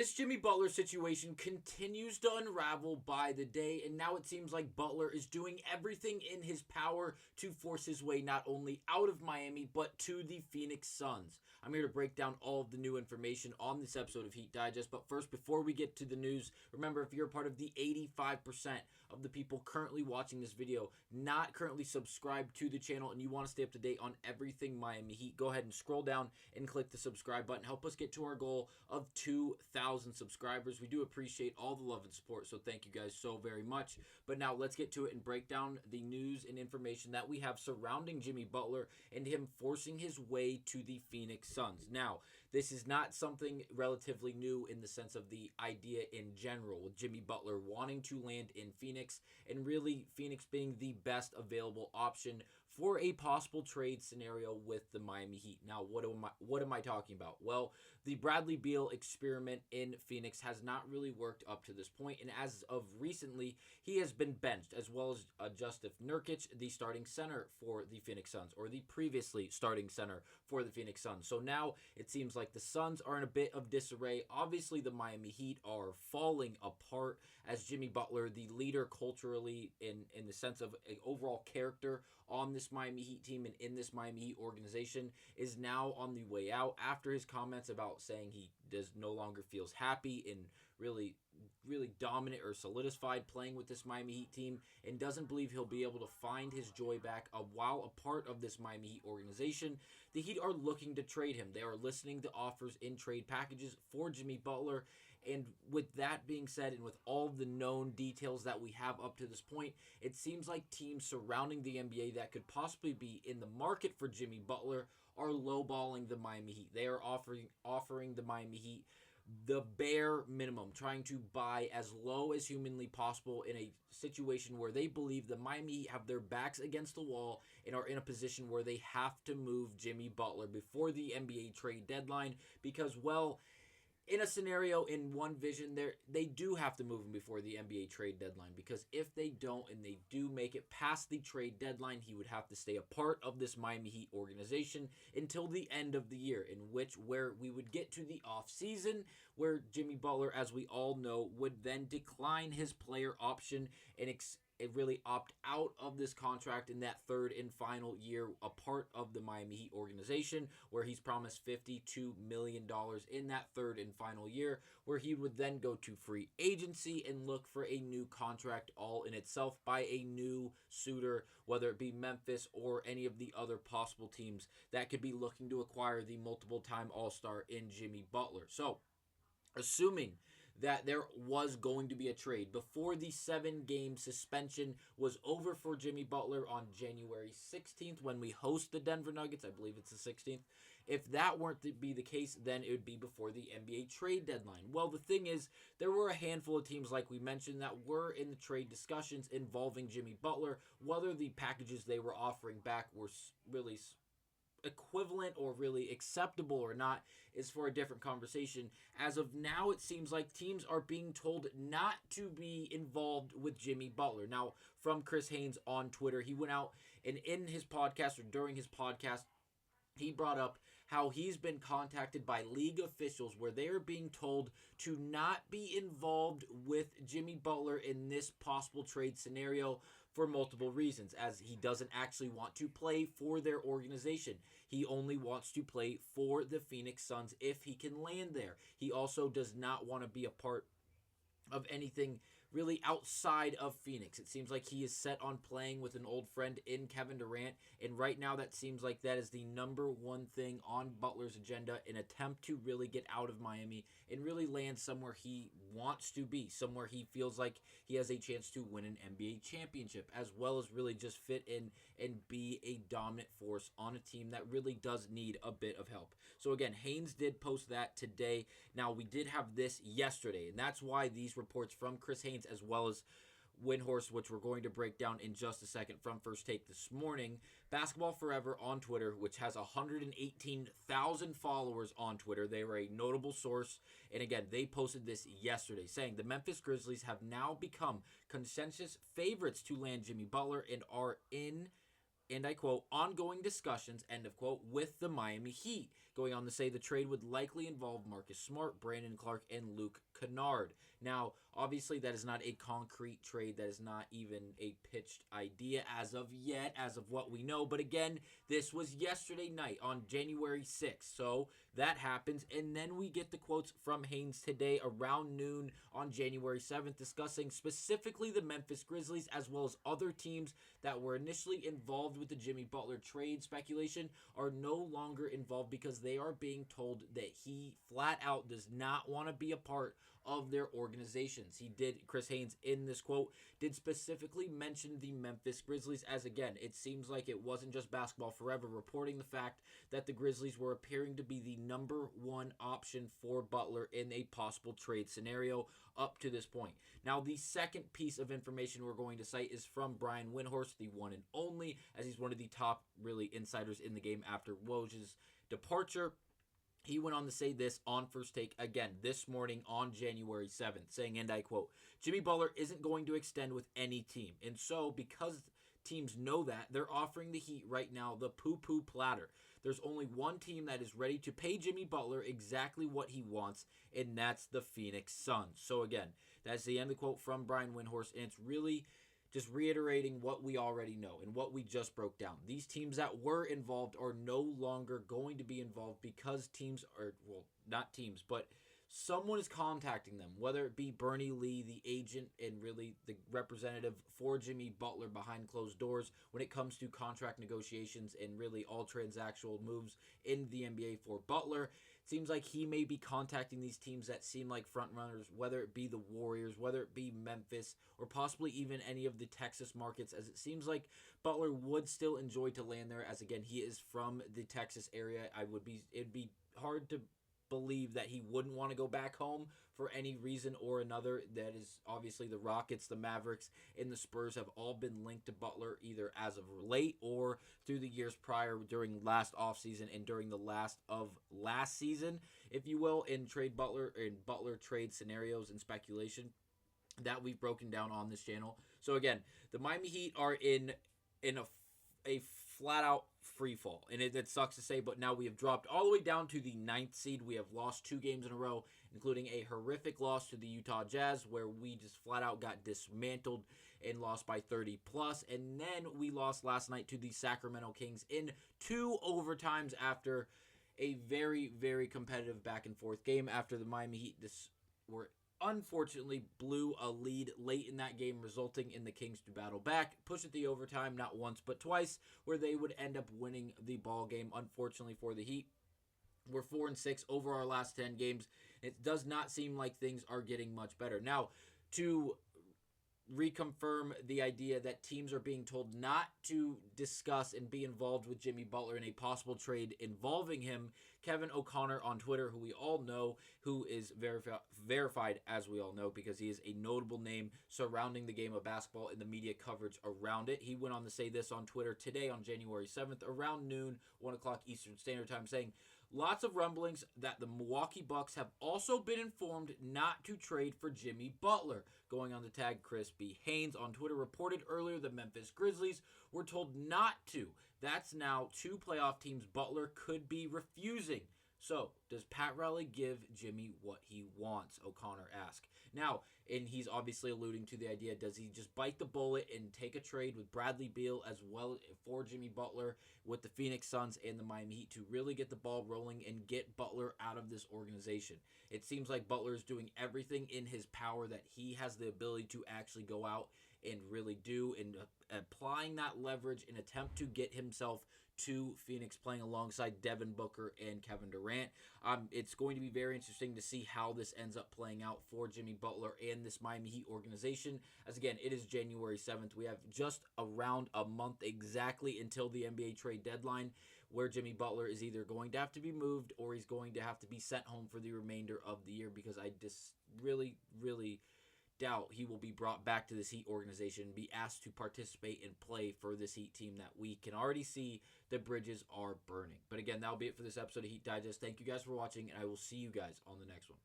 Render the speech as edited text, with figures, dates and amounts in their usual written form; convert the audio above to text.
This Jimmy Butler situation continues to unravel by the day, and now it seems like Butler is doing everything in his power to force his way not only out of Miami, but to the Phoenix Suns. I'm here to break down all of the new information on this episode of Heat Digest, but first, before we get to the news, remember, if you're a part of the 85% of the people currently watching this video not currently subscribed to the channel, and you want to stay up to date on everything Miami Heat, go ahead and scroll down and click the subscribe button. Help us get to our goal of 2,000 subscribers. We do appreciate all the love and support, so thank you guys so very much. But now let's get to it and break down the news and information that we have surrounding Jimmy Butler and him forcing his way to the Phoenix Suns. Now, this is not something relatively new in the sense of the idea in general, with Jimmy Butler wanting to land in Phoenix and really Phoenix being the best available option for a possible trade scenario with the Miami Heat. Now, what am I talking about? Well, the Bradley Beal experiment in Phoenix has not really worked up to this point, and as of recently, he has been benched, as well as Jusuf Nurkic, the starting center for the Phoenix Suns, or the previously starting center for the Phoenix Suns. So now it seems like the Suns are in a bit of disarray. Obviously, the Miami Heat are falling apart as Jimmy Butler, the leader culturally in the sense of an overall character on this Miami Heat team and in this Miami Heat organization, is now on the way out after his comments about saying he does no longer feels happy and really dominant or solidified playing with this Miami Heat team, and doesn't believe he'll be able to find his joy back while a part of this Miami Heat organization. The Heat are looking to trade him. They are listening to offers in trade packages for Jimmy Butler, and with that being said, and with all the known details that we have up to this point, it seems like teams surrounding the NBA that could possibly be in the market for Jimmy Butler are lowballing the Miami Heat. They are offering the Miami Heat the bare minimum, trying to buy as low as humanly possible in a situation where they believe the Miami Heat have their backs against the wall and are in a position where they have to move Jimmy Butler before the NBA trade deadline because, well, in a scenario, in one vision, they do have to move him before the NBA trade deadline, because if they don't and they do make it past the trade deadline, he would have to stay a part of this Miami Heat organization until the end of the year, where we would get to the offseason, where Jimmy Butler, as we all know, would then decline his player option and really opt out of this contract in that third and final year, a part of the Miami Heat organization, where he's promised $52 million in that third and final year, where he would then go to free agency and look for a new contract all in itself by a new suitor, whether it be Memphis or any of the other possible teams that could be looking to acquire the multiple-time All-Star in Jimmy Butler. So, assuming that there was going to be a trade before the 7-game suspension was over for Jimmy Butler on January 16th when we host the Denver Nuggets, I believe it's the 16th. If that weren't to be the case, then it would be before the NBA trade deadline. Well, the thing is, there were a handful of teams, like we mentioned, that were in the trade discussions involving Jimmy Butler. Whether the packages they were offering back were really equivalent or really acceptable or not is for a different conversation. As of now, it seems like teams are being told not to be involved with Jimmy Butler. Now, from Chris Haynes on Twitter, he went out and in his podcast, or during his podcast, he brought up how he's been contacted by league officials where they are being told to not be involved with Jimmy Butler in this possible trade scenario for multiple reasons, as he doesn't actually want to play for their organization. He only wants to play for the Phoenix Suns if he can land there. He also does not want to be a part of anything really outside of Phoenix. It seems like he is set on playing with an old friend in Kevin Durant, and right now that seems like that is the number one thing on Butler's agenda, an attempt to really get out of Miami and really land somewhere he wants to be, somewhere he feels like he has a chance to win an NBA championship, as well as really just fit in and be a dominant force on a team that really does need a bit of help. So again, Haynes did post that today. Now, we did have this yesterday, and that's why these reports from Chris Haynes, as well as Windhorst, which we're going to break down in just a second from First Take this morning. Basketball Forever on Twitter, which has 118,000 followers on Twitter. They were a notable source. And again, they posted this yesterday, saying the Memphis Grizzlies have now become consensus favorites to land Jimmy Butler and are in, and I quote, ongoing discussions, end of quote, with the Miami Heat. going on to say the trade would likely involve Marcus Smart, Brandon Clark, and Luke Kennard. Now, obviously, that is not a concrete trade. That is not even a pitched idea as of yet, as of what we know. But again, this was yesterday night on January 6th. So that happens. And then we get the quotes from Haynes today around noon on January 7th, discussing specifically the Memphis Grizzlies as well as other teams that were initially involved with the Jimmy Butler trade speculation are no longer involved because they are being told that he flat out does not want to be a part of their organizations. Chris Haynes in this quote did specifically mention the Memphis Grizzlies as, again, it seems like it wasn't just Basketball Forever reporting the fact that the Grizzlies were appearing to be the number one option for Butler in a possible trade scenario up to this point. Now, the second piece of information we're going to cite is from Brian Windhorst, the one and only, as he's one of the top, really, insiders in the game after Woj's departure. He went on to say this on First Take again this morning on January 7th, saying, and I quote, Jimmy Butler isn't going to extend with any team. And so, because teams know that, they're offering the Heat right now the poo-poo platter. There's only one team that is ready to pay Jimmy Butler exactly what he wants, and that's the Phoenix Suns. So again, that's the end of the quote from Brian Windhorst, and it's really just reiterating what we already know and what we just broke down. These teams that were involved are no longer going to be involved because teams are, well, not teams, but someone is contacting them, whether it be Bernie Lee, the agent and really the representative for Jimmy Butler behind closed doors when it comes to contract negotiations and really all transactional moves in the NBA for Butler. It seems like he may be contacting these teams that seem like front runners, whether it be the Warriors, whether it be Memphis, or possibly even any of the Texas markets, as it seems like Butler would still enjoy to land there, as again, he is from the Texas area. It'd be hard to believe that he wouldn't want to go back home for any reason or another. That is obviously the Rockets, the Mavericks, and the Spurs have all been linked to Butler either as of late or through the years prior during last offseason and during the last season, if you will, in Butler trade scenarios and speculation that we've broken down on this channel. So again, the Miami Heat are in a flat out free fall, and it sucks to say, but now we have dropped all the way down to the 9th seed. We have lost 2 games in a row, including a horrific loss to the Utah Jazz where we just flat out got dismantled and lost by 30 plus, and then we lost last night to the Sacramento Kings in 2 overtimes after a very, very competitive back and forth game after the Miami Heat were unfortunately blew a lead late in that game, resulting in the Kings to battle back, push it the overtime not once but twice, where they would end up winning the ball game. Unfortunately for the Heat, we're 4-6 over our last 10 games. It does not seem like things are getting much better. Now, to reconfirm the idea that teams are being told not to discuss and be involved with Jimmy Butler in a possible trade involving him, Kevin O'Connor on Twitter, who we all know, who is verified as we all know because he is a notable name surrounding the game of basketball and the media coverage around it. He went on to say this on Twitter today on January 7th around noon, 1 o'clock Eastern Standard Time, saying, lots of rumblings that the Milwaukee Bucks have also been informed not to trade for Jimmy Butler. Going on to tag Chris B. Haynes on Twitter reported earlier the Memphis Grizzlies were told not to. That's now 2 playoff teams Butler could be refusing. So, does Pat Riley give Jimmy what he wants? O'Connor asked. Now, and he's obviously alluding to the idea, does he just bite the bullet and take a trade with Bradley Beal as well for Jimmy Butler with the Phoenix Suns and the Miami Heat to really get the ball rolling and get Butler out of this organization? It seems like Butler is doing everything in his power that he has the ability to actually go out and really do, and applying that leverage in attempt to get himself to Phoenix, playing alongside Devin Booker and Kevin Durant. It's going to be very interesting to see how this ends up playing out for Jimmy Butler and this Miami Heat organization. As again, it is January 7th. We have just around a month exactly until the NBA trade deadline, where Jimmy Butler is either going to have to be moved or he's going to have to be sent home for the remainder of the year, because I just really, really doubt he will be brought back to this Heat organization and be asked to participate and play for this Heat team that we can already see the bridges are burning. But again, that'll be it for this episode of Heat Digest. Thank you guys for watching, and I will see you guys on the next one.